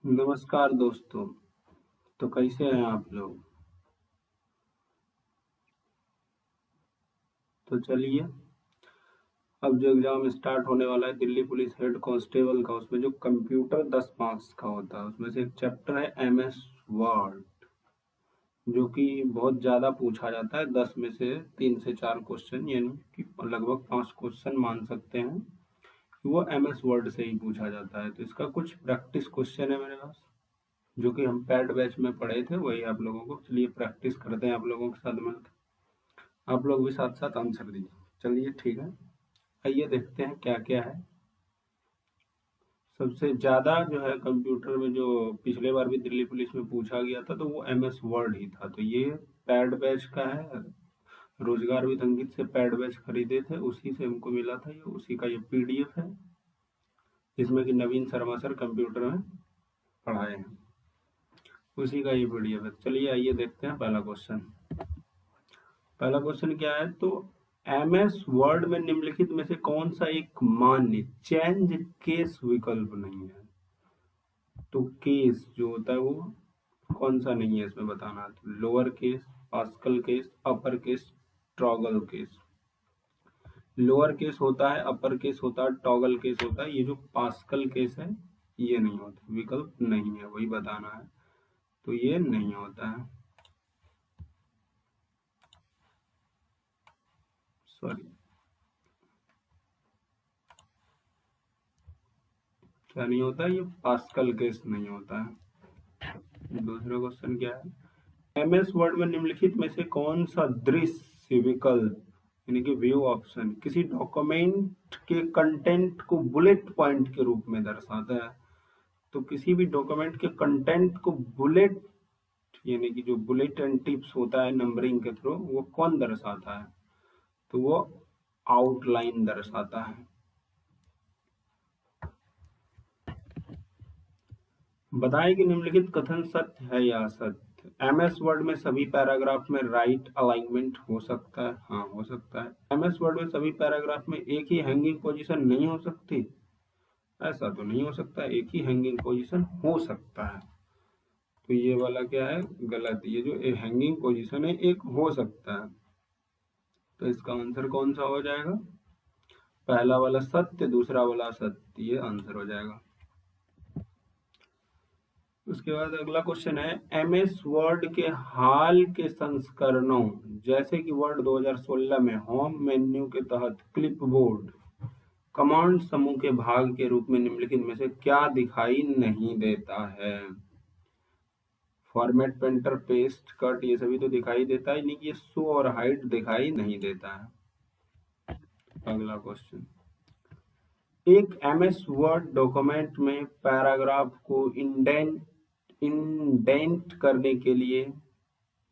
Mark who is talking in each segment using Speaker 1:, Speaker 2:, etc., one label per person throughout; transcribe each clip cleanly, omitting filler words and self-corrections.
Speaker 1: नमस्कार दोस्तों। तो कैसे हैं आप लोग? तो चलिए, अब जो एग्जाम स्टार्ट होने वाला है दिल्ली पुलिस हेड कांस्टेबल का, उसमें जो कंप्यूटर 10 मार्क्स का होता है उसमें से एक चैप्टर है एमएस वर्ड, जो कि बहुत ज़्यादा पूछा जाता है। 10 में से 3 से 4 क्वेश्चन, यानी कि लगभग 5 क्वेश्चन मान सकते हैं कि वो एमएस वर्ड से ही पूछा जाता है। तो इसका कुछ प्रैक्टिस क्वेश्चन है मेरे पास, जो कि हम पैड बैच में पढ़े थे, वही आप लोगों को चलिए प्रैक्टिस करते हैं आप लोगों के साथ मिलकर। आप लोग भी साथ साथ आंसर दीजिए। चलिए ठीक है, आइए देखते हैं क्या क्या है। सबसे ज़्यादा जो है कंप्यूटर में, जो पिछले बार भी दिल्ली पुलिस में पूछा गया था, तो वो एमएस वर्ड ही था। तो ये पैड बैच का है, रोजगार विद अंकित से पैड बैच खरीदे थे, उसी से हमको मिला था ये, उसी का ये पीडीएफ है, जिसमें कि नवीन शर्मा सर कंप्यूटर में पढ़ाए हैं, उसी का ये पीडीएफ है। चलिए आइए देखते हैं पहला क्वेश्चन। पहला क्वेश्चन क्या है, तो एमएस वर्ड में निम्नलिखित में से कौन सा एक मान्य चेंज केस विकल्प नहीं है? तो केस जो होता है वो कौन सा नहीं है इसमें बताना है। तो lower case, pascal case, upper case, toggle case. Lower case होता है, अपर केस होता है, टॉगल केस होता है। ये जो पास्कल केस है ये नहीं होता, विकल्प नहीं है, वही बताना है। तो ये नहीं होता है, सॉरी, क्या नहीं होता है, ये पास्कल केस नहीं होता है। दूसरा क्वेश्चन क्या है, एमएस वर्ड में निम्नलिखित में से कौन सा दृश्य विकल्प, यानी कि व्यू ऑप्शन, किसी डॉक्यूमेंट के कंटेंट को बुलेट पॉइंट के रूप में दर्शाता है? तो किसी भी डॉक्यूमेंट के कंटेंट को बुलेट, यानी कि जो बुलेट एंड टिप्स होता है नंबरिंग के थ्रू, वो कौन दर्शाता है? तो वो आउटलाइन दर्शाता है। बताएं कि निम्नलिखित कथन सत्य है या असत्य। एमएस वर्ड में सभी पैराग्राफ में राइट अलाइनमेंट हो सकता है? हाँ, हो सकता है। एमएस वर्ड में सभी पैराग्राफ में एक ही हैंगिंग पोजीशन नहीं हो सकती? ऐसा तो नहीं हो सकता, एक ही हैंगिंग पोजीशन हो सकता है। तो ये वाला क्या है, गलत। ये जो हैंगिंग पोजीशन है एक हो सकता है, तो इसका आंसर कौन सा हो जाएगा? पहला वाला सत्य, दूसरा वाला असत्य, ये आंसर हो जाएगा। उसके बाद अगला क्वेश्चन है, एमएस वर्ड के हाल के संस्करणों, जैसे कि वर्ड 2016 में होम मेन्यू के तहत क्लिपबोर्ड कमांड समूह के भाग के रूप में निम्नलिखित में से क्या दिखाई नहीं देता है? फॉर्मेट, पेंटर, पेस्ट, कट, ये सभी तो दिखाई देता है, नहीं कि ये शो और हाइड दिखाई नहीं देता है। अगला क्वेश्चन, एक एमएस वर्ड डॉक्यूमेंट में पैराग्राफ को इंडेंट करने के लिए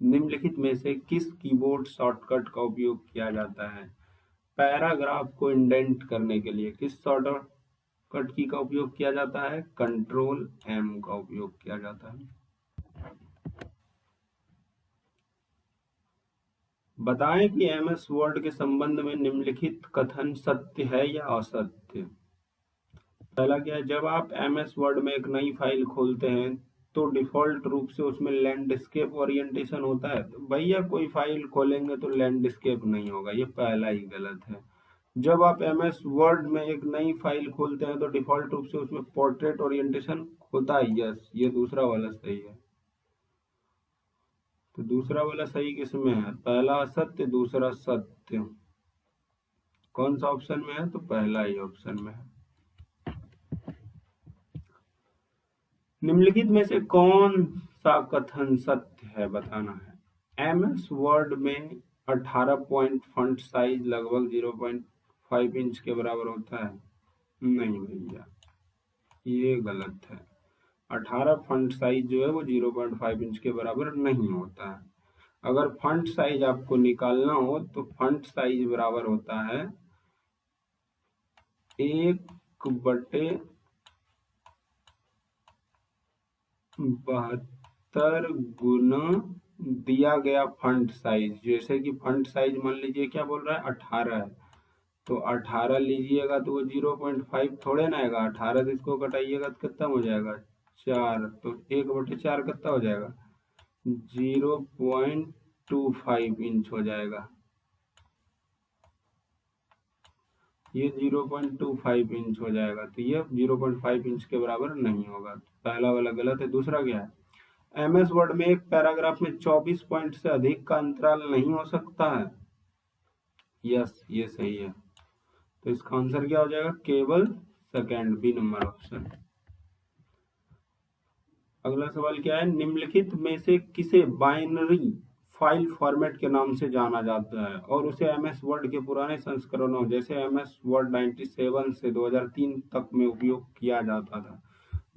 Speaker 1: निम्नलिखित में से किस कीबोर्ड शॉर्टकट का उपयोग किया जाता है? पैराग्राफ को इंडेंट करने के लिए किस शॉर्टकट की का उपयोग किया जाता है? कंट्रोल एम का उपयोग किया जाता है। बताएं कि एमएस वर्ड के संबंध में निम्नलिखित कथन सत्य है या असत्य। पहला क्या है, जब आप एमएस वर्ड में एक नई फाइल खोलते हैं तो डिफॉल्ट रूप से उसमें लैंडस्केप ओरिएंटेशन होता है। तो भैया कोई फाइल खोलेंगे तो लैंडस्केप नहीं होगा, ये पहला ही गलत है। जब आप एमएस वर्ड में एक नई फाइल खोलते हैं तो डिफॉल्ट रूप से उसमें पोर्ट्रेट ओरिएंटेशन होता है। यस, ये दूसरा वाला सही है। तो दूसरा वाला सही किसमें है? पहला असत्य, दूसरा सत्य। कौन सा ऑप्शन में है? तो पहला ही ऑप्शन में है। निम्नलिखित में से कौन सा कथन सत्य है बताना है। एमएस वर्ड में 18 पॉइंट फॉन्ट साइज लगभग 0.5 इंच के बराबर होता है? नहीं भैया, ये गलत है। 18 फॉन्ट साइज जो है वो 0.5 इंच के बराबर नहीं होता है। अगर फॉन्ट साइज आपको निकालना हो तो फॉन्ट साइज बराबर होता है 1/72 गुना दिया गया फंट साइज। जैसे कि फंट साइज मान लीजिए क्या बोल रहा है, 18 है, तो 18 लीजिएगा तो वो 0.5 थोड़े ना आएगा। 18 से इसको घटाइएगा तो कितना हो जाएगा, 4, तो 1/4 कितना हो जाएगा? 0.25 इंच हो जाएगा। ये 0.25 इंच हो जाएगा, तो ये 0.5 इंच के बराबर नहीं होगा, तो पहला वाला गलत है। दूसरा क्या है? MS वर्ड में एक पैराग्राफ में 24 पॉइंट से अधिक का अंतराल नहीं हो सकता है। यस, ये सही है, तो इसका आंसर क्या हो जाएगा? केवल सेकंड, बी नंबर ऑप्शन। अगला सवाल क्या है? निम्नलिखित में से किसे बाइनरी फाइल फॉर्मेट के नाम से जाना जाता है और उसे MS वर्ड के पुराने संस्करणों जैसे MS वर्ड 97 से 2003 तक में उपयोग किया जाता था।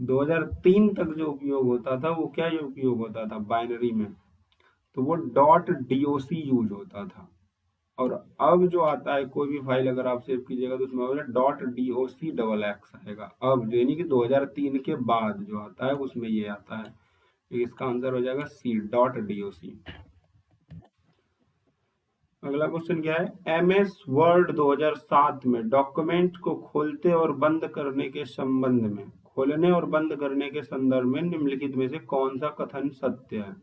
Speaker 1: 2003 तक जो उपयोग होता था वो क्या उपयोग होता था बाइनरी में? तो वो .doc यूज होता था। और अब जो आता है कोई भी फाइल अगर आप सेव कीजिएगा तो उसमें .docx आएगा। अब जो यानी कि 2003 के बाद जो आता है उसमें ये आता है। इसका आंसर हो जाएगा सी, .doc। अगला क्वेश्चन क्या है? MS वर्ड 2007 में डॉक्यूमेंट को खोलते और बंद करने के संबंध में, खोलने और बंद करने के संदर्भ में निम्नलिखित में से कौन सा कथन सत्य है?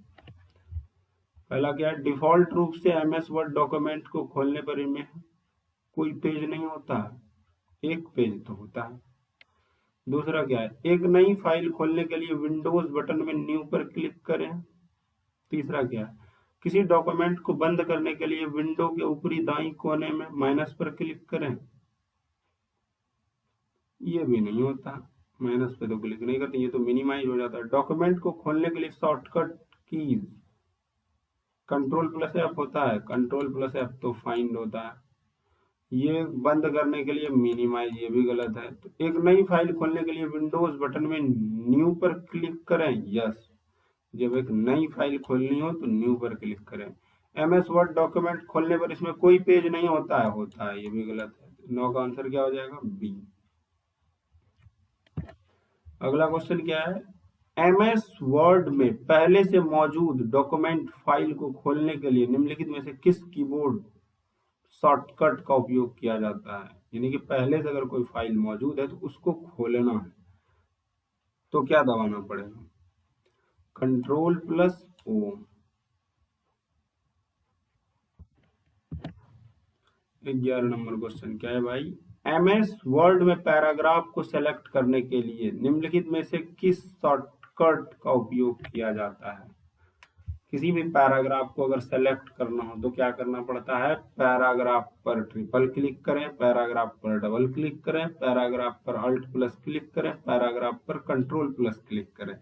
Speaker 1: पहला क्या है? डिफॉल्ट रूप से MS वर्ड डॉक्यूमेंट को खोलने पर इनमें कोई पेज नहीं होता है, एक पेज तो होता है। दूसरा क्या है? एक नई फाइल खोलने के लिए विंडोज बटन में न्यू पर क्लिक करें। तीसरा क्या है? किसी डॉक्यूमेंट को बंद करने के लिए विंडो के ऊपरी दाईं कोने में माइनस पर क्लिक करें। ये भी नहीं होता, माइनस पे तो क्लिक नहीं करते, ये तो मिनिमाइज हो जाता है। डॉक्यूमेंट को खोलने के लिए शॉर्टकट कीज Ctrl+F होता है, Ctrl+F तो फाइंड होता है। ये बंद करने के लिए मिनिमाइज, ये भी गलत है। तो एक नई फाइल खोलने के लिए विंडोज बटन में न्यू पर क्लिक करें। यस, जब एक नई फाइल खोलनी हो तो न्यू पर क्लिक करें। MS वर्ड डॉक्यूमेंट खोलने पर इसमें कोई पेज नहीं होता है, होता है, ये भी गलत है। 9 का आंसर क्या हो जाएगा? बी। अगला क्वेश्चन क्या है? MS वर्ड में पहले से मौजूद डॉक्यूमेंट फाइल को खोलने के लिए निम्नलिखित में से किस कीबोर्ड शॉर्टकट का उपयोग किया जाता है? यानी कि पहले से अगर कोई फाइल मौजूद है तो उसको खोलना है तो क्या दबाना पड़ेगा? Ctrl+O। 11 नंबर क्वेश्चन क्या है भाई? MS वर्ड में पैराग्राफ को सेलेक्ट करने के लिए निम्नलिखित में से किस शॉर्टकट का उपयोग किया जाता है? किसी भी पैराग्राफ को अगर सेलेक्ट करना हो तो क्या करना पड़ता है? पैराग्राफ पर ट्रिपल क्लिक करें, पैराग्राफ पर डबल क्लिक करें, पैराग्राफ पर Alt+ क्लिक करें, पैराग्राफ पर Ctrl+ क्लिक करें।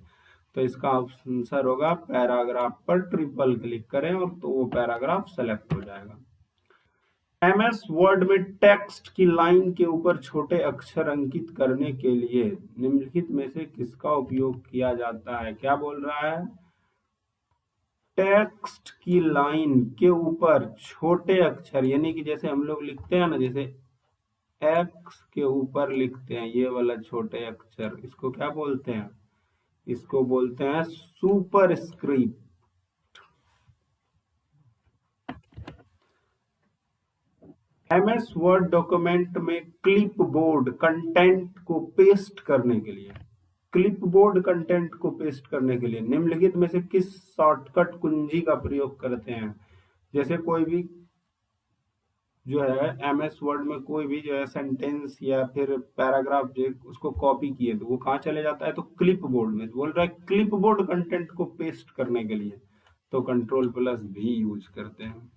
Speaker 1: तो इसका आंसर होगा पैराग्राफ पर ट्रिपल क्लिक करें और तो वो पैराग्राफ सेलेक्ट हो जाएगा। MS वर्ड में टेक्स्ट की लाइन के ऊपर छोटे अक्षर अंकित करने के लिए निम्नलिखित में से किसका उपयोग किया जाता है? क्या बोल रहा है? टेक्स्ट की लाइन के ऊपर छोटे अक्षर, यानी कि जैसे हम लोग लिखते हैं ना, जैसे एक्स के ऊपर लिखते हैं ये वाला छोटे अक्षर, इसको क्या बोलते हैं? इसको बोलते हैं सुपरस्क्रिप्ट। MS वर्ड डॉक्यूमेंट में क्लिपबोर्ड कंटेंट को पेस्ट करने के लिए, क्लिपबोर्ड कंटेंट को पेस्ट करने के लिए निम्नलिखित में से किस शॉर्टकट कुंजी का प्रयोग करते हैं? जैसे कोई भी जो है MS वर्ड में कोई भी जो है सेंटेंस या फिर पैराग्राफ जो उसको कॉपी किए तो वो कहाँ चले जाता है? तो क्लिपबोर्ड में। बोल रहा है क्लिपबोर्ड कंटेंट को पेस्ट करने के लिए तो Ctrl+V यूज करते हैं।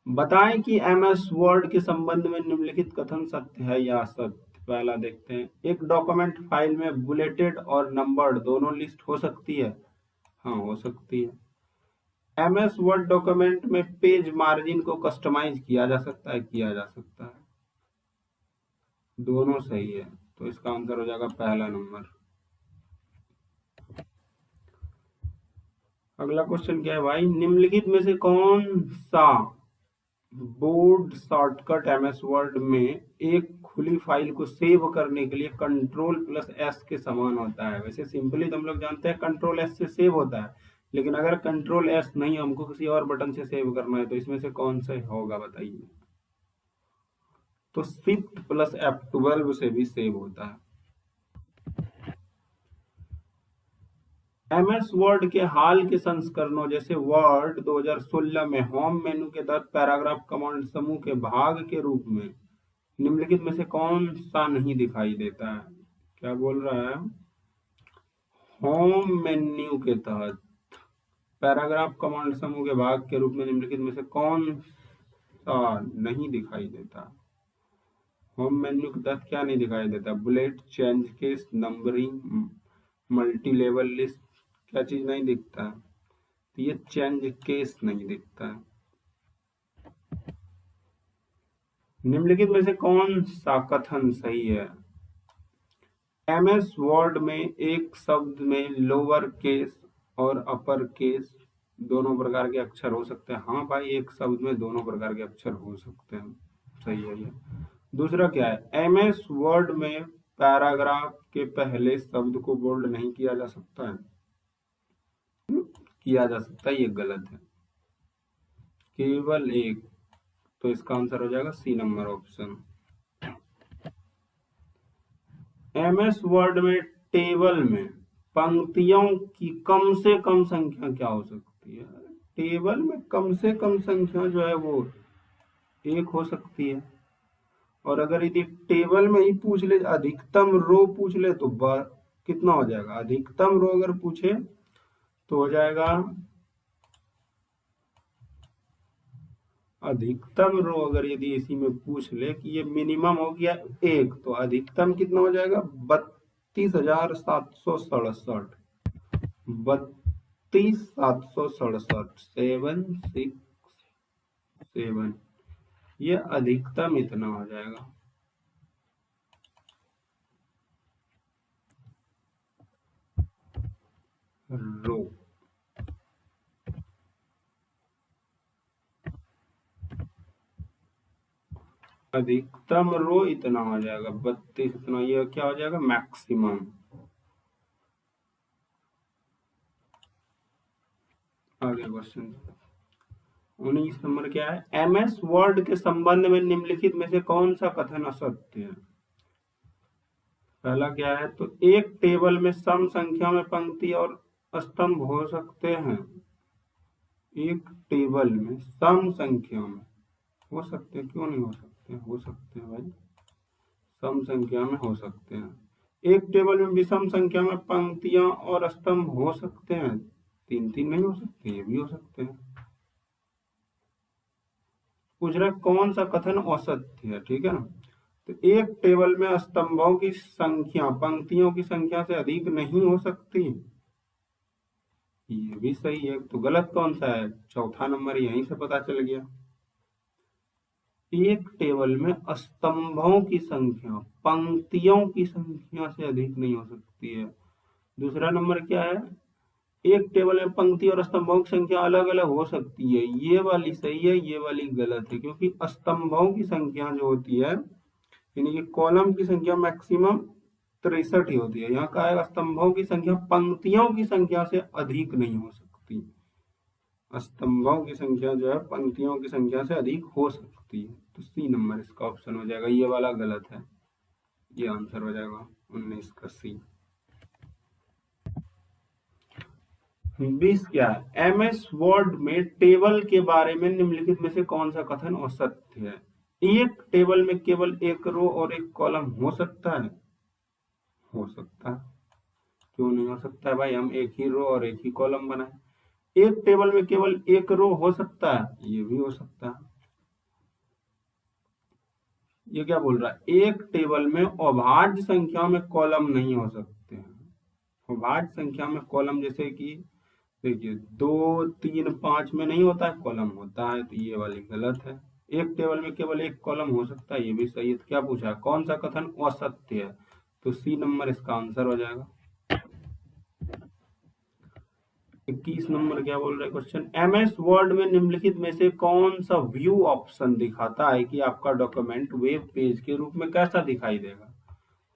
Speaker 1: बताएं कि MS वर्ड के संबंध में निम्नलिखित कथन सत्य है या असत्य। पहला देखते हैं, एक डॉक्यूमेंट फाइल में बुलेटेड और नंबर्ड दोनों लिस्ट हो सकती है? हाँ, हो सकती है। MS वर्ड डॉक्यूमेंट में पेज मार्जिन को कस्टमाइज किया जा सकता है? किया जा सकता है। दोनों सही है, तो इसका आंसर हो जाएगा पहला नंबर। अगला क्वेश्चन क्या है भाई? निम्नलिखित में से कौन सा बोर्ड शॉर्टकट MS वर्ड में एक खुली फाइल को सेव करने के लिए Ctrl+S के समान होता है? वैसे सिंपली तो हम लोग जानते हैं Ctrl+S से सेव होता है, लेकिन अगर Ctrl+S नहीं, हमको किसी और बटन से सेव करना है तो इसमें से कौन सा होगा बताइए? तो Shift+F12 से भी सेव होता है। एमएस वर्ड के हाल के संस्करणों जैसे वर्ड 2016 में होम मेन्यू के तहत पैराग्राफ कमांड समूह के भाग के रूप में निम्नलिखित में से कौन सा नहीं दिखाई देता है? क्या बोल रहा है? होम मेन्यू के तहत पैराग्राफ कमांड समूह के भाग के रूप में निम्नलिखित में से कौन सा नहीं दिखाई देता? होम मेन्यू के तहत क्या नहीं दिखाई देता? Bullet, change case, numbering, multi level list, क्या चीज नहीं दिखता है? तो ये चेंज केस नहीं दिखता है। निम्नलिखित में से कौन सा कथन सही है? एमएस वर्ड में एक शब्द में लोअर केस और अपर केस दोनों प्रकार के अक्षर हो सकते हैं। हाँ भाई, एक शब्द में दोनों प्रकार के अक्षर हो सकते हैं, सही है ये। दूसरा क्या है? एमएस वर्ड में पैराग्राफ के पहले शब्द को बोल्ड नहीं किया जा सकता है। किया जा सकता है, ये गलत है। केवल एक, तो इसका आंसर हो जाएगा C number option. MS Word में टेबल में पंक्तियों की कम से कम संख्या क्या हो सकती है? टेबल में कम से कम संख्या जो है वो एक हो सकती है। और अगर यदि टेबल में ही पूछ ले, अधिकतम रो पूछ ले, तो कितना हो जाएगा? अधिकतम रो अगर पूछे तो हो जाएगा, अधिकतम रो अगर यदि इसी में पूछ ले कि ये मिनिमम हो गया एक, तो अधिकतम कितना हो जाएगा? 32,767। 32,767, 767, ये अधिकतम इतना हो जाएगा। रो अधिकतम रो इतना हो जाएगा 32, इतना, ये क्या हो जाएगा? मैक्सिमम। आगे क्वेश्चन 19 नंबर क्या है? एमएस वर्ड के संबंध में निम्नलिखित में से कौन सा कथन असत्य है? पहला क्या है? तो एक टेबल में सम संख्या में पंक्ति और स्तंभ हो सकते हैं। एक टेबल में सम संख्या में हो सकते हैं, क्यों नहीं हो सकते? हो सकते हैं भाई, सम संख्या में हो सकते हैं। एक टेबल में विषम संख्या में पंक्तियां और स्तंभ हो सकते हैं, तीन तीन नहीं हो सकते, ये भी हो सकते हैं। पूछ रहा कौन सा कथन असत्य है, ठीक है ना? तो एक टेबल में स्तंभों की संख्या पंक्तियों की संख्या से अधिक नहीं हो सकती, ये भी सही है। तो गलत कौन सा है? चौथा नंबर, यहीं से पता चल गया। एक टेबल में स्तंभों की संख्या पंक्तियों की संख्या से अधिक नहीं हो सकती है। दूसरा नंबर क्या है? एक टेबल में पंक्ति और स्तंभों की संख्या अलग अलग हो सकती है, ये वाली सही है, ये वाली गलत है। क्योंकि स्तंभों की संख्या जो होती है, यानी कि कॉलम की संख्या मैक्सिमम 63 ही होती है। यहाँ का है स्तंभों की संख्या पंक्तियों की संख्या से अधिक नहीं हो सकती। स्तंभों की संख्या जो है पंक्तियों की संख्या से अधिक हो सकती है। तो सी नंबर इसका ऑप्शन हो जाएगा, ये वाला गलत है, ये आंसर हो जाएगा 19 का सी। 20 क्या है? एमएस वर्ड में टेबल के बारे में निम्नलिखित में से कौन सा कथन असत्य है? एक टेबल में केवल एक रो और एक कॉलम हो सकता है। हो सकता है, क्यों नहीं हो सकता है भाई? हम एक ही रो और एक ही कॉलम बनाए। एक टेबल में केवल एक रो हो सकता है, ये भी हो सकता है। ये क्या बोल रहा है? एक टेबल में अभाज्य संख्या में कॉलम नहीं हो सकते हैं। अभाज्य संख्या में कॉलम जैसे कि देखिए 2, 3, 5 में नहीं होता है, कॉलम होता है, तो ये वाली गलत है। एक टेबल में केवल एक कॉलम हो सकता है, ये भी सही है। तो क्या पूछा? कौन सा कथन असत्य है? तो सी नंबर इसका आंसर हो जाएगा। 21 नंबर क्या बोल रहे हैं क्वेश्चन? एमएस वर्ड में निम्नलिखित में से कौन सा व्यू ऑप्शन दिखाता है कि आपका डॉक्यूमेंट वेब पेज के रूप में कैसा दिखाई देगा?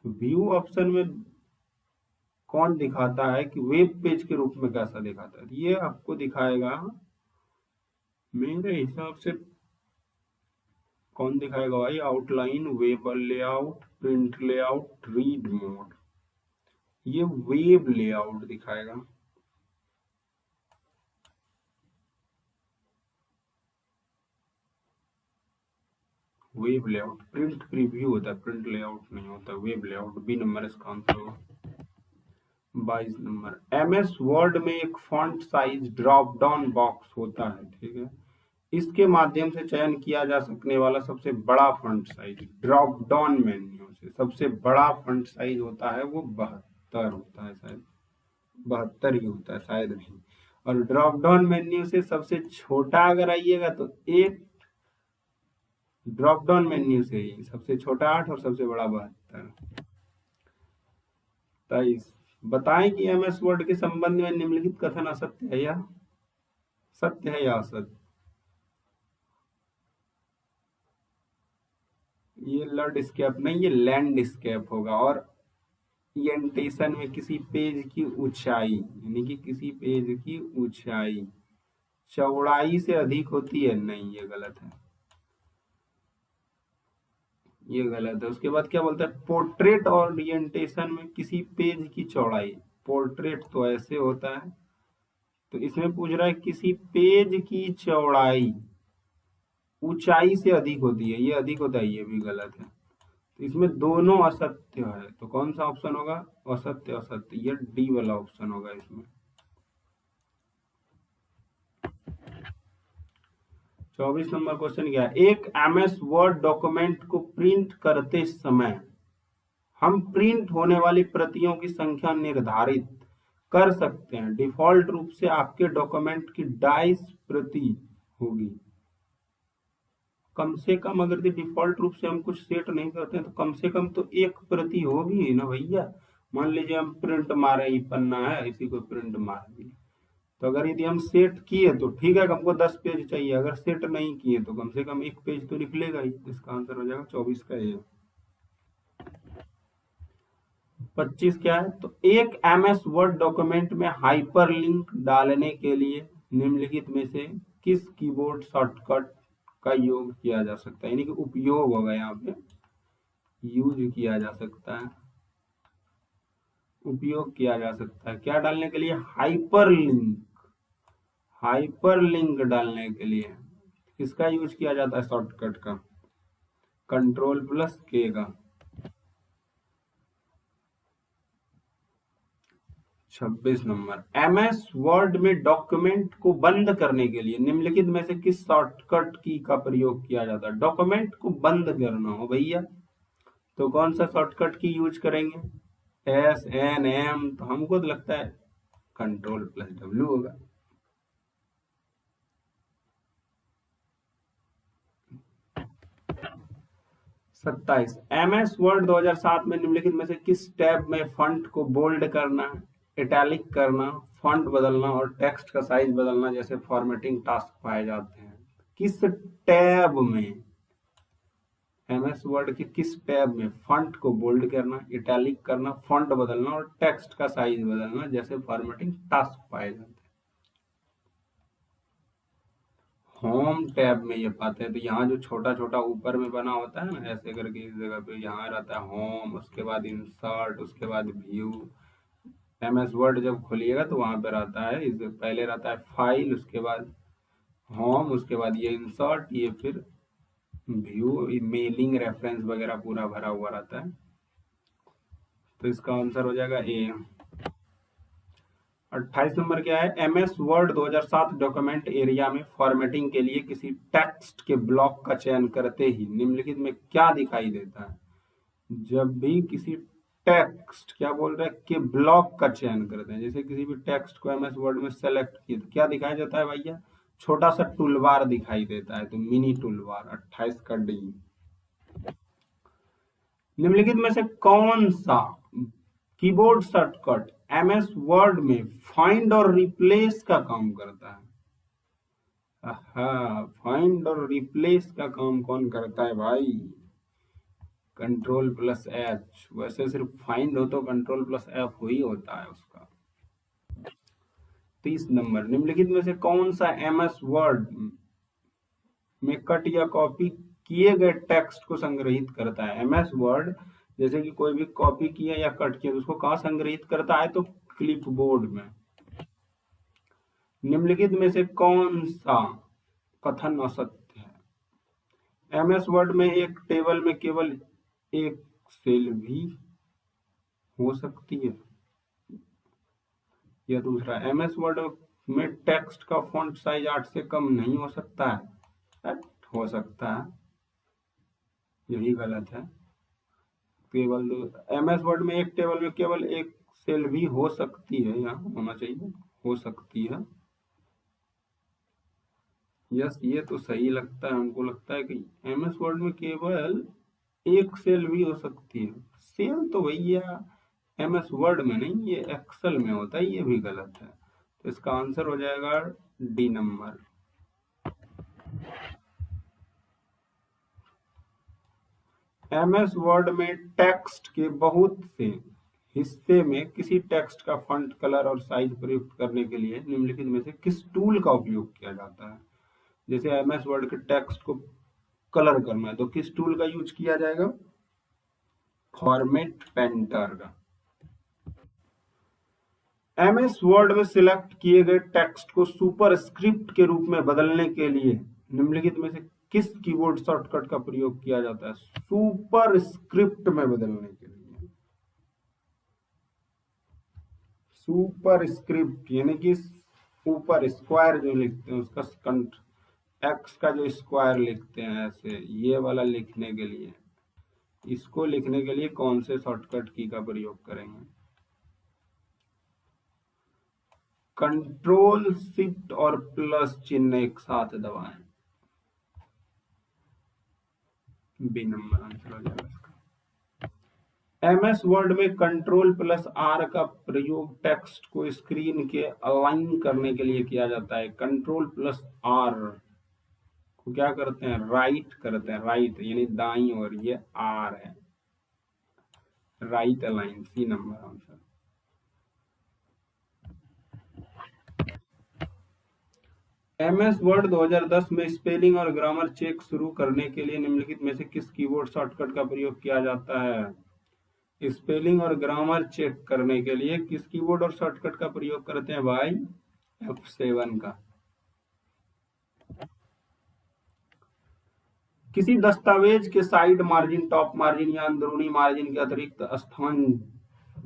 Speaker 1: तो व्यू ऑप्शन में कौन दिखाता है कि वेब पेज के रूप में कैसा दिखाता है? ये आपको दिखाएगा, मेरे हिसाब से कौन दिखाएगा भाई? Outline, web layout, print layout, read mode, ये वेब लेआउट दिखाएगा। वेब लेआउट, प्रिंट प्रीव्यू होता है, प्रिंट लेआउट नहीं होता, वेब लेआउट। बी नंबर इसका आंसर होगा। 22 नंबर, एमएस वर्ड में एक font size drop down box होता है, ठीक है। इसके माध्यम से चयन किया जा सकने वाला सबसे बड़ा font size, drop down menu से सबसे बड़ा फॉन्ट साइज होता है वो 72 होता है, शायद 72 ही होता है, शायद नहीं। और ड्रॉप डाउन मेन्यू से सबसे छोटा अगर आइएगा तो एक ड्रॉप डाउन मेन्यू से ही सबसे छोटा 8 और सबसे बड़ा 72। 23, बताएं कि एमएस वर्ड के संबंध में निम्नलिखित कथन असत्य है या सत्य है या असत्य। ये लैंडस्केप नहीं, ये लैंडस्केप होगा। और ओरिएंटेशन में किसी पेज की ऊंचाई, यानी कि किसी पेज की ऊंचाई चौड़ाई से अधिक होती है, नहीं, ये गलत है, ये गलत है। उसके बाद क्या बोलता है, पोर्ट्रेट और ओरिएंटेशन में किसी पेज की चौड़ाई, पोर्ट्रेट तो ऐसे होता है, तो इसमें पूछ रहा है किसी पेज की चौड़ाई ऊंचाई से अधिक होती है, ये अधिक होता है, ये भी गलत है। तो इसमें दोनों असत्य है, तो कौन सा ऑप्शन होगा, असत्य असत्य, ये डी वाला ऑप्शन होगा इसमें। 24 नंबर क्वेश्चन क्या है, एक एमएस वर्ड डॉक्यूमेंट को प्रिंट करते समय हम प्रिंट होने वाली प्रतियों की संख्या निर्धारित कर सकते हैं। डिफॉल्ट रूप से आपके डॉक्यूमेंट की 22 प्रति होगी। कम से कम अगर डिफॉल्ट रूप से हम कुछ सेट नहीं करते हैं तो कम से कम तो एक प्रति होगी ना भैया। मान लीजिए हम प्रिंट मारे, ये पन्ना है, इसी को प्रिंट मार दिए, तो अगर यदि हम सेट किए तो ठीक है, हमको 10 पेज चाहिए, अगर सेट नहीं किए तो कम से कम एक पेज तो निकलेगा ही। इसका आंसर हो जाएगा 24 का ये। 25 क्या है, तो एक एमएस वर्ड डॉक्यूमेंट में हाइपरलिंक डालने के लिए निम्नलिखित में से किस कीबोर्ड शॉर्टकट का योग किया जा सकता है, यानी कि उपयोग होगा, यहाँ पे यूज किया जा सकता है, उपयोग किया जा सकता है। क्या डालने के लिए, हाइपरलिंक, हाइपरलिंक डालने के लिए किसका यूज किया जाता है, शॉर्टकट का, Ctrl+K का। 26 नंबर, एमएस वर्ड में डॉक्यूमेंट को बंद करने के लिए निम्नलिखित में से किस शॉर्टकट की का प्रयोग किया जाता है। डॉक्यूमेंट को बंद करना हो भैया तो कौन सा शॉर्टकट की यूज करेंगे, SNM, तो हमको तो लगता है Ctrl+W होगा। सत्ताईस, एमएस वर्ड 2007 में निम्नलिखित में से किस टैब में फॉन्ट को बोल्ड करना, इटैलिक करना, फॉन्ट बदलना और टेक्स्ट का साइज बदलना जैसे फॉर्मेटिंग टास्क पाए जाते हैं। किस टैब में, एमएस वर्ड के किस टैब में फॉन्ट को बोल्ड करना, इटैलिक करना, फॉन्ट बदलना और टेक्स्ट का साइज बदलना जैसे फॉर्मेटिंग टास्क पाए जाते हैं। होम टैब में ये पाते हैं, तो यहाँ जो छोटा छोटा ऊपर में बना होता है ना, ऐसे करके इस जगह पे यहाँ रहता है होम, उसके बाद इंसर्ट, उसके बाद व्यू। एमएस वर्ड जब खोलिएगा तो वहां पे रहता है, इस पहले रहता है फाइल, उसके बाद होम, उसके बाद ये इंसर्ट, ये फिर व्यू, मेलिंग, रेफरेंस वगैरह पूरा भरा हुआ रहता है। तो इसका आंसर हो जाएगा ए। 28 नंबर क्या है, एमएस वर्ड 2007 डॉक्यूमेंट एरिया में फॉर्मेटिंग के लिए किसी टेक्स्ट के ब्लॉक का चयन करते ही निम्नलिखित में क्या दिखाई देता है। जब भी किसी टेक्स्ट, क्या बोल रहे हैं, के ब्लॉक का चयन करते हैं, जैसे किसी भी टेक्स्ट को एमएस वर्ड में सेलेक्ट किया तो क्या दिखाई देता है भैया, छोटा सा टूलबार दिखाई देता है, तो मिनी टूलबार। 28 का डी। निम्नलिखित में से कौन सा कीबोर्ड शॉर्टकट एमएस वर्ड में फाइंड और रिप्लेस का काम करता है। फाइंड और रिप्लेस का काम कौन करता है भाई, Ctrl+H। वैसे सिर्फ फाइंड हो तो Ctrl+F ही होता है उसका। 30 नंबर, निम्नलिखित में से कौन सा एमएस वर्ड में कट या कॉपी किए गए टेक्स्ट को संग्रहित करता है। एमएस वर्ड जैसे कि कोई भी कॉपी किया या कट किया तो उसको कहाँ संग्रहित करता है, तो क्लिपबोर्ड में। निम्नलिखित में से कौन सा कथन असत्य है, एमएस वर्ड में एक टेबल में केवल एक सेल भी हो सकती है। या दूसरा, एमएस वर्ड में टेक्स्ट का फॉन्ट साइज 8 से कम नहीं हो सकता है। हो सकता है, यही गलत है। केवल एमएस वर्ड में एक टेबल में केवल एक सेल भी हो सकती है, यहाँ होना चाहिए हो सकती है। यस, ये तो सही लगता है, हमको लगता है कि एमएस वर्ड में केवल एक सेल भी हो सकती है। सेल तो भैया एमएस वर्ड में नहीं, ये एक्सेल में होता है, ये भी गलत है। तो इसका आंसर हो जाएगा डी नंबर। एमएस वर्ड में टेक्स्ट के बहुत से हिस्से में किसी टेक्स्ट का फॉन्ट कलर और साइज प्रयुक्त करने के लिए निम्नलिखित में से किस टूल का उपयोग किया जाता है। जैसे एमएस वर्ड के टेक्स्ट को कलर करना है तो किस टूल का यूज किया जाएगा? फॉर्मेट पेंटर का। एमएस वर्ड में सिलेक्ट किए गए टेक्स्ट को सुपर स्क्रिप्ट के रूप में बदलने के लिए निम्नलिखित में से किस कीबोर्ड शॉर्टकट का प्रयोग किया जाता है सुपर स्क्रिप्ट में बदलने के लिए? सुपर स्क्रिप्ट यानी कि ऊपर स्क्वायर जो लिखते हैं उसका एक्स का जो स्क्वायर लिखते हैं ऐसे, ये वाला लिखने के लिए, इसको लिखने के लिए कौन से शॉर्टकट की का प्रयोग करेंगे? कंट्रोल शिफ्ट और प्लस चिन्ह एक साथ दबाएं। बी नंबर आंसर हो जाएगा इसका। एमएस वर्ड में कंट्रोल प्लस आर का प्रयोग टेक्स्ट को स्क्रीन के अलाइन करने के लिए किया जाता है। कंट्रोल प्लस आर को क्या करते हैं? राइट करते हैं, राइट यानी दाई और, ये आर है, right align. C number answer. MS Word 2010 में स्पेलिंग और ग्रामर चेक शुरू करने के लिए निम्नलिखित में से किस कीबोर्ड शॉर्टकट का प्रयोग किया जाता है? स्पेलिंग और ग्रामर चेक करने के लिए किस कीबोर्ड और शॉर्टकट का प्रयोग करते हैं भाई? F7 का। किसी दस्तावेज के साइड मार्जिन, टॉप मार्जिन या अंदरूनी मार्जिन के अतिरिक्त स्थान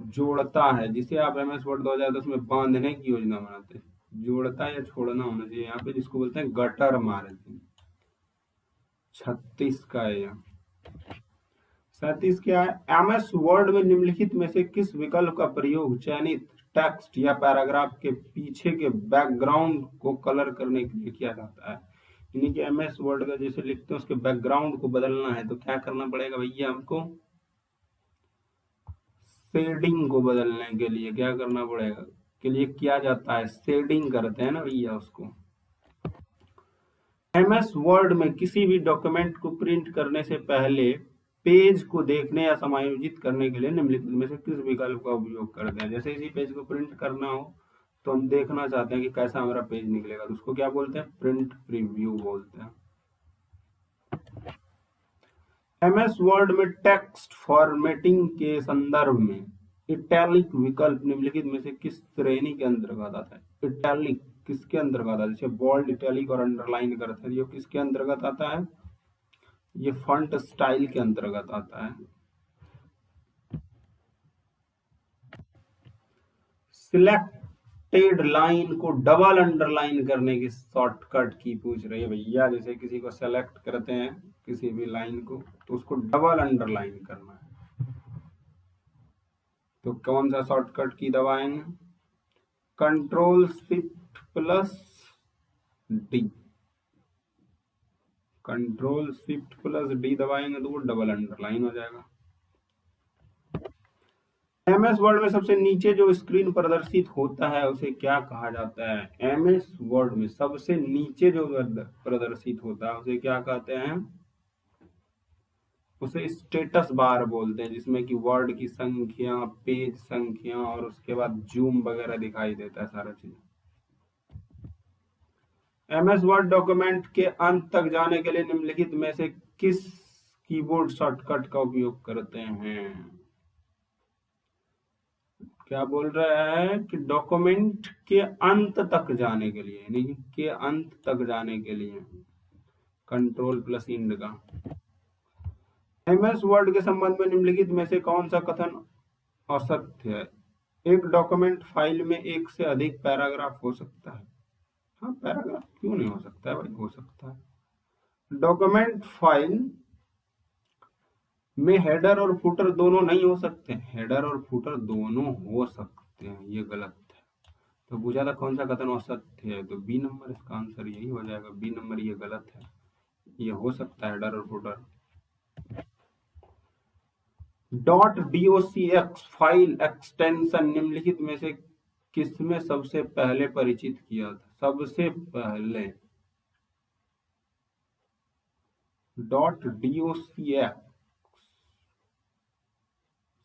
Speaker 1: जोड़ता है जिसे आप एमएस वर्ड 2010 में बांधने की योजना बनाते हैं। जोड़ता या छोड़ना होना चाहिए यहाँ पे, जिसको बोलते हैं गटर मार्जिन। 36 का है। 37 क्या है? एमएस वर्ड में निम्नलिखित में से किस विकल्प का प्रयोग चयनित टेक्स्ट या पैराग्राफ के पीछे के बैकग्राउंड को कलर करने के लिए किया जाता है? यानी कि एमएस वर्ड का जैसे लिखते हैं उसके बैकग्राउंड को बदलना है तो क्या करना पड़ेगा भैया हमको? शेडिंग को बदलने के लिए क्या करना पड़ेगा? के लिए किया जाता है, शेडिंग करते हैं ना भैया उसको। एमएस वर्ड में किसी भी डॉक्यूमेंट को प्रिंट करने से पहले पेज को देखने या समायोजित करने के लिए निम्नलिखित में से किस विकल्प का उपयोग करते हैं? जैसे इसी पेज को प्रिंट करना हो तो हम देखना चाहते हैं कि कैसा हमारा पेज निकलेगा, तो उसको क्या बोलते हैं? प्रिंट प्रीव्यू बोलते हैं। एमएस वर्ड में टेक्स्ट फॉर्मेटिंग के संदर्भ में इटैलिक विकल्प निम्नलिखित में से किस श्रेणी के अंतर्गत आता है? इटैलिक किसके अंतर्गत आता है? जैसे बोल्ड, इटैलिक और अंडरलाइन करते हैं, ये किसके अंतर्गत आता है? ये फॉन्ट स्टाइल के अंतर्गत आता है। सिलेक्टेड लाइन को डबल अंडरलाइन करने की शॉर्टकट की पूछ रही है भैया। जैसे किसी को सेलेक्ट करते हैं किसी भी लाइन को तो उसको डबल अंडरलाइन करना है, तो कौन सा शॉर्टकट की दबाएंगे? Control shift plus D. Control shift plus D दबाएंगे तो वो डबल अंडरलाइन हो जाएगा। एमएस वर्ड में सबसे नीचे जो स्क्रीन प्रदर्शित होता है उसे क्या कहा जाता है? एमएस वर्ड में सबसे नीचे जो प्रदर्शित होता है उसे क्या कहते हैं? उसे स्टेटस बार बोलते हैं, जिसमें कि वर्ड की संख्या, पेज संख्या और उसके बाद जूम वगैरह दिखाई देता है सारा चीज। एमएस वर्ड डॉक्यूमेंट के अंत तक जाने के लिए निम्नलिखित में से किस कीबोर्ड शॉर्टकट का उपयोग करते हैं? क्या बोल रहा है कि डॉक्यूमेंट के अंत तक जाने के लिए, यानी के अंत तक जाने के लिए कंट्रोल प्लस इंड का। एमएस वर्ड के संबंध में निम्नलिखित में से कौन सा कथन असत्य है? एक डॉक्यूमेंट फाइल में एक से अधिक पैराग्राफ हो सकता है। हाँ, पैराग्राफ क्यों नहीं हो सकता है भाई, हो सकता है। डॉक्यूमेंट फाइल में हेडर और फुटर दोनों नहीं हो सकते। हेडर और फुटर दोनों हो सकते हैं, ये गलत है। तो पूछा था कौन सा कथन असत्य है, तो बी नंबर इसका आंसर यही हो जाएगा, बी नंबर ये गलत है, ये हो सकता है हेडर और फुटर। .docx फाइल एक्सटेंशन निम्नलिखित में से किसमें सबसे पहले परिचित किया था? सबसे पहले .docx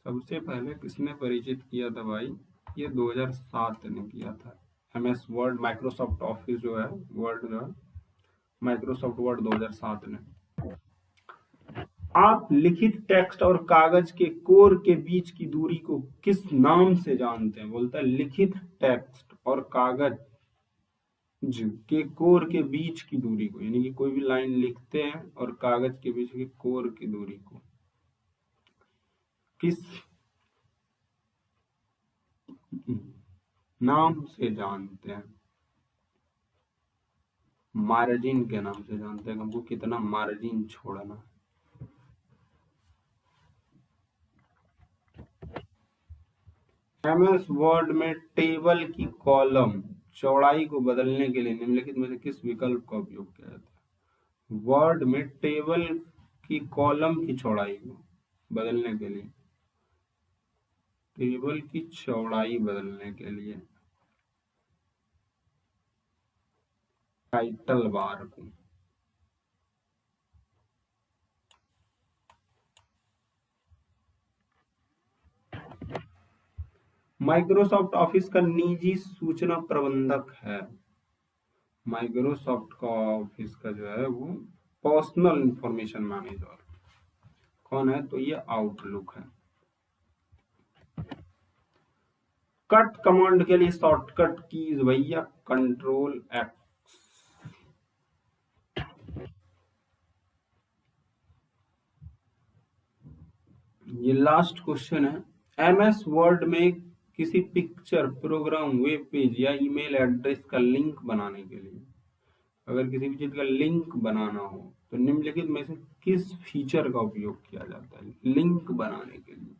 Speaker 1: सबसे पहले किसने परिचित किया था भाई? ये 2007 ने किया था। एमएस वर्ड माइक्रोसॉफ्ट ऑफिस जो है, वर्ड जो है, माइक्रोसॉफ्ट वर्ड 2007 ने। आप लिखित टेक्स्ट और कागज के कोर के बीच की दूरी को किस नाम से जानते हैं? बोलता है लिखित टेक्स्ट और कागज के कोर के बीच की दूरी को, यानी कि कोई भी लाइन लिखते हैं और कागज के बीच की कोर की दूरी को किस नाम से जानते हैं? मार्जिन के नाम से जानते हैं। हमको कितना मार्जिन छोड़ना है। एमएस वर्ड में टेबल की कॉलम चौड़ाई को बदलने के लिए निम्नलिखित में से किस विकल्प का उपयोग किया जाता है? वर्ड में टेबल की कॉलम की चौड़ाई को बदलने के लिए, टेबल की चौड़ाई बदलने के लिए टाइटल बार को। माइक्रोसॉफ्ट ऑफिस का निजी सूचना प्रबंधक है। माइक्रोसॉफ्ट का ऑफिस का जो है वो पर्सनल इंफॉर्मेशन मैनेजर कौन है? तो ये आउटलुक है। कट कमांड के लिए शॉर्टकट कीज भैया कंट्रोल एक्स। ये लास्ट क्वेश्चन है। एमएस वर्ड में किसी पिक्चर, प्रोग्राम, वेब पेज या ईमेल एड्रेस का लिंक बनाने के लिए, अगर किसी भी चीज का लिंक बनाना हो तो निम्नलिखित में से किस फीचर का उपयोग किया जाता है लिंक बनाने के लिए?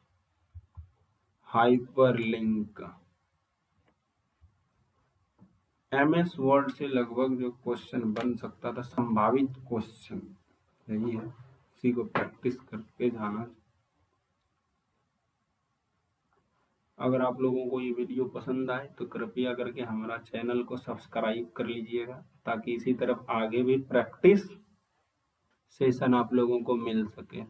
Speaker 1: Hyper link. एमएस वर्ड से लगभग जो क्वेश्चन बन सकता था, संभावित क्वेश्चन यही है, इसी को प्रैक्टिस करके जाना। अगर आप लोगों को ये वीडियो पसंद आए तो कृपया करके हमारा चैनल को सब्सक्राइब कर लीजिएगा, ताकि इसी तरफ आगे भी प्रैक्टिस सेशन आप लोगों को मिल सके।